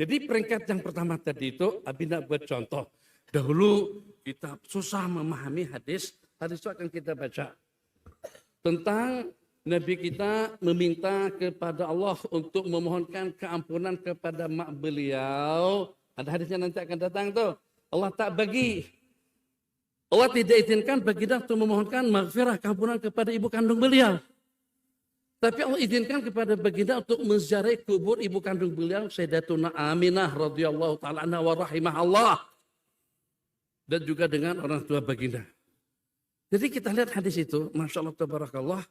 Jadi peringkat yang pertama tadi itu Abina buat contoh. Dahulu kita susah memahami hadis. Hadis itu akan kita baca. Tentang Nabi kita meminta kepada Allah untuk memohonkan keampunan kepada mak beliau. Ada hadisnya nanti akan datang tuh. Allah tak bagi. Allah tidak izinkan baginda untuk memohonkan maghfirah keampunan kepada ibu kandung beliau. Tapi Allah izinkan kepada baginda untuk menziarahi kubur ibu kandung beliau Sayyidatuna Aminah radhiyallahu taala anha wa rahimahullah. Dan juga dengan orang tua baginda. Jadi kita lihat hadis itu, Masya Allah tabarakallah.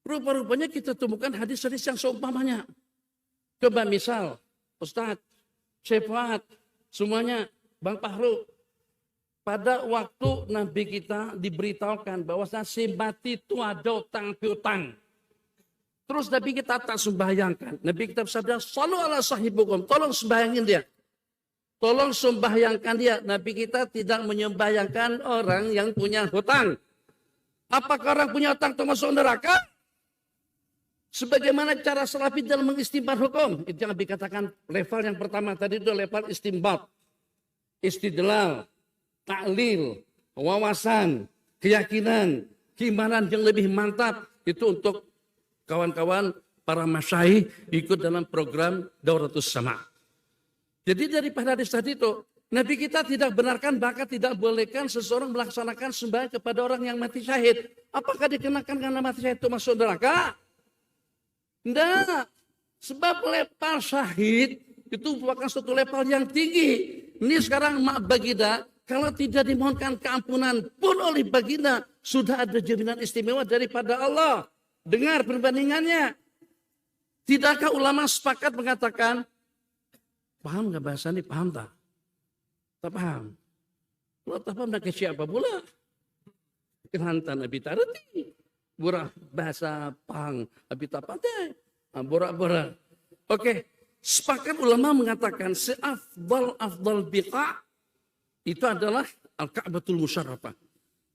Rupa-rupanya kita temukan hadis-hadis yang seumpamanya. Coba misal, Ustadz, Syekh, semuanya, Bang Pahru. Pada waktu Nabi kita diberitahukan bahwa si mati itu ada utang piutang. Terus Nabi kita tak sembahyangkan. Nabi kita bersabda, "Shallu ala sahibukum." Tolong sembahyangin dia. Tolong sembahyangkan dia. Nabi kita tidak menyembahyangkan orang yang punya hutang. Apakah orang punya hutang itu masuk neraka? Sebagaimana cara salafi dalam mengistimbat hukum. Itu yang dikatakan level yang pertama tadi itu level istimbat. Istidlal, ta'lil, wawasan, keyakinan, keimanan yang lebih mantap. Itu untuk kawan-kawan para masyayikh ikut dalam program Dauratus Sama. Jadi daripada hadis tadi itu, Nabi kita tidak benarkan bahkan tidak bolehkan seseorang melaksanakan sembahyang kepada orang yang mati syahid. Apakah dikenakan karena mati syahid itu masuk neraka? Tidak. Sebab level syahid itu merupakan suatu level yang tinggi. Ini sekarang mak baginda, kalau tidak dimohonkan keampunan pun oleh baginda, sudah ada jaminan istimewa daripada Allah. Dengar perbandingannya. Tidakkah ulama sepakat mengatakan, paham nggak bahasa ini? Paham tak? Tak paham. Kalau tak paham, nak siapa pula? Kehantan Abi Tarati. Burah bahasa pang Abi tak pandai. Borak-borak. Oke. Sepakat ulama mengatakan seafdal biqa' itu adalah Al-Ka'batul Musyarrafah.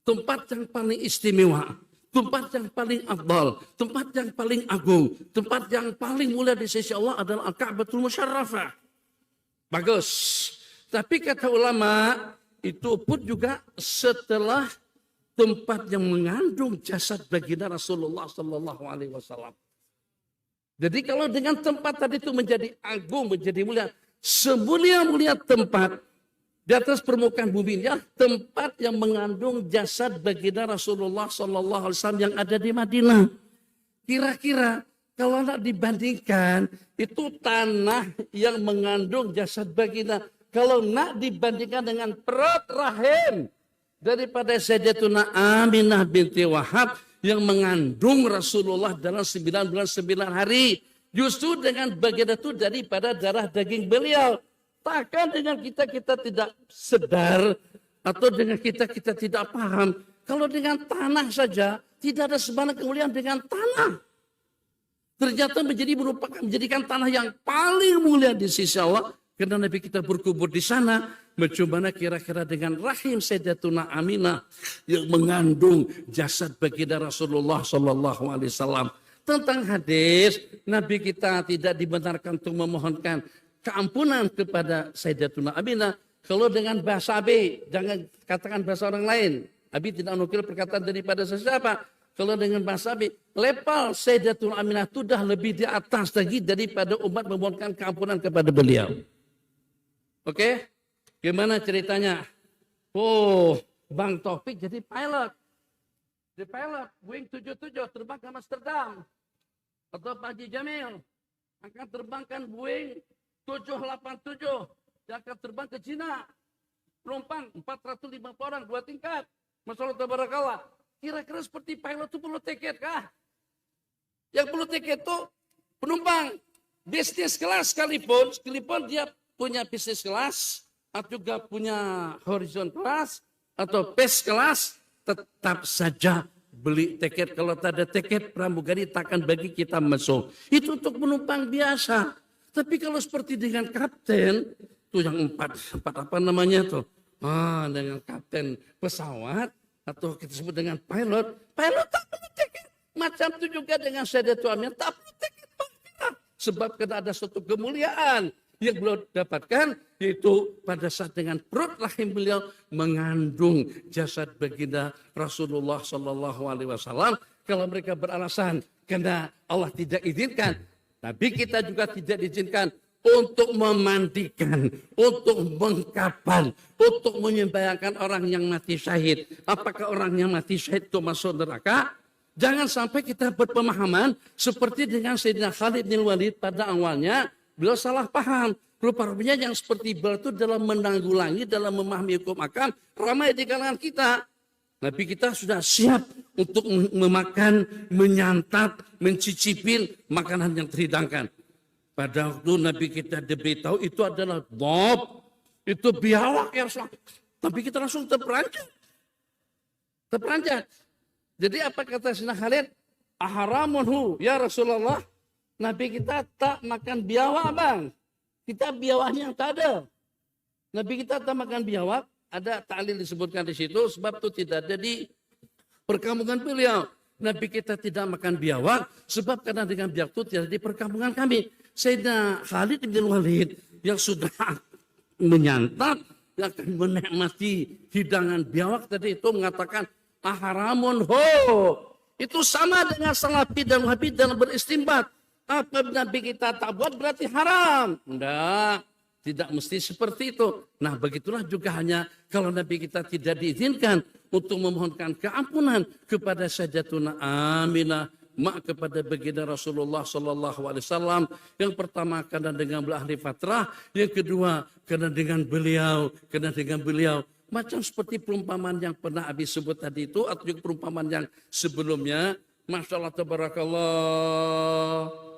Tempat yang paling istimewa. Tempat yang paling afdal. Tempat yang paling agung. Tempat yang paling mulia di sisi Allah adalah Al-Ka'batul Musyarrafah. Bagus. Tapi kata ulama, itu pun juga setelah tempat yang mengandung jasad baginda Rasulullah Sallallahu Alaihi Wasallam. Jadi kalau dengan tempat tadi itu menjadi agung, menjadi mulia, semulia-mulia tempat di atas permukaan bumi ya, tempat yang mengandung jasad baginda Rasulullah Sallallahu Alaihi Wasallam yang ada di Madinah. Kira-kira kalau nak dibandingkan, itu tanah yang mengandung jasad baginda. Kalau nak dibandingkan dengan perut rahim daripada Sayyidatuna Aminah binti Wahab yang mengandung Rasulullah dalam 9 bulan 9 hari. Justru dengan baginda itu daripada darah daging beliau. Takkan dengan kita tidak sedar atau dengan kita tidak paham. Kalau dengan tanah saja tidak ada sebanding kemuliaan dengan tanah. Ternyata menjadikan tanah yang paling mulia di sisi Allah. Karena Nabi kita berkubur di sana. Bagaimana kira-kira dengan rahim Sayyidatuna Aminah yang mengandung jasad baginda Rasulullah Sallallahu Alaihi Wasallam. Tentang hadis, Nabi kita tidak dibenarkan untuk memohonkan keampunan kepada Sayyidatuna Aminah. Kalau dengan bahasa Abi, jangan katakan bahasa orang lain. Abi tidak menukil perkataan daripada siapa. Kalau dengan bahasa Abi, level Sayyidatuna Aminah itu dah lebih di atas lagi daripada umat memohonkan keampunan kepada beliau. Oke, gimana ceritanya? Oh, Bang Taufik jadi pilot. Di pilot, Boeing 77 terbang ke Amsterdam. Atau Pak Haji Jamil akan terbangkan Boeing 787. Dia akan terbang ke Cina. Penumpang 450 orang, 2 tingkat. Masyaallah tabarakallah. Kira-kira seperti pilot itu perlu tiket kah? Yang perlu tiket itu penumpang bisnis kelas sekalipun dia punya bisnis kelas atau juga punya horizon kelas atau first kelas, tetap saja beli tiket. Kalau tak ada tiket, pramugari takkan bagi kita masuk. Itu untuk penumpang biasa. Tapi kalau seperti dengan kapten, itu yang empat apa namanya tuh? Dengan kapten pesawat atau kita sebut dengan pilot tak perlu tiket. Macam itu juga dengan Sayyidatuna Aminah tak perlu tiket. Sebab karena ada suatu kemuliaan yang beliau dapatkan yaitu pada saat dengan perut rahim beliau mengandung jasad baginda Rasulullah Sallallahu Alaihi Wasallam. Kalau mereka beralasan karena Allah tidak izinkan, Nabi kita juga tidak diizinkan untuk memandikan, untuk mengkafan, untuk menyembayangkan orang yang mati syahid. Apakah orang yang mati syahid itu masuk neraka? Jangan sampai kita berpemahaman seperti dengan Sayyidina Khalid bin Walid pada awalnya beliau salah paham. Rupa-rupanya yang seperti beliau itu dalam menanggulangi, dalam memahami hukum makan ramai di kalangan kita. Nabi kita sudah siap untuk memakan, menyantap, mencicipin makanan yang terhidangkan. Pada waktu Nabi kita diberitahu itu adalah dhab, itu biawak ya Rasulullah. Tapi kita langsung terperanjat. Terperanjat. Jadi apa kata Sayyidina Khalid? Ahramunhu ya Rasulullah. Nabi kita tak makan biawak bang. Kita biawaknya yang tak ada. Nabi kita tak makan biawak. Ada ta'lil disebutkan di situ. Sebab itu tidak ada di perkampungan beliau. Nabi kita tidak makan biawak. Sebab karena dengan biawak itu tidak di perkampungan kami. Sayyidina Khalid bin Walid yang sudah menyantap, yang akan menikmati hidangan biawak tadi itu mengatakan ahramun ho. Itu sama dengan salafi dan wahabi dalam beristimbat. Apa Nabi kita tak buat berarti haram? Enggak, tidak mesti seperti itu. Nah begitulah juga hanya kalau Nabi kita tidak diizinkan untuk memohonkan keampunan kepada Sayyidatuna Aminah, mak kepada baginda Rasulullah Sallallahu Alaihi Wasallam. Yang pertama karena dengan beliau ahli fatrah, yang kedua karena dengan beliau, macam seperti perumpamaan yang pernah Abi sebut tadi itu atau juga perumpamaan yang sebelumnya. Masya Allah tabarakallah.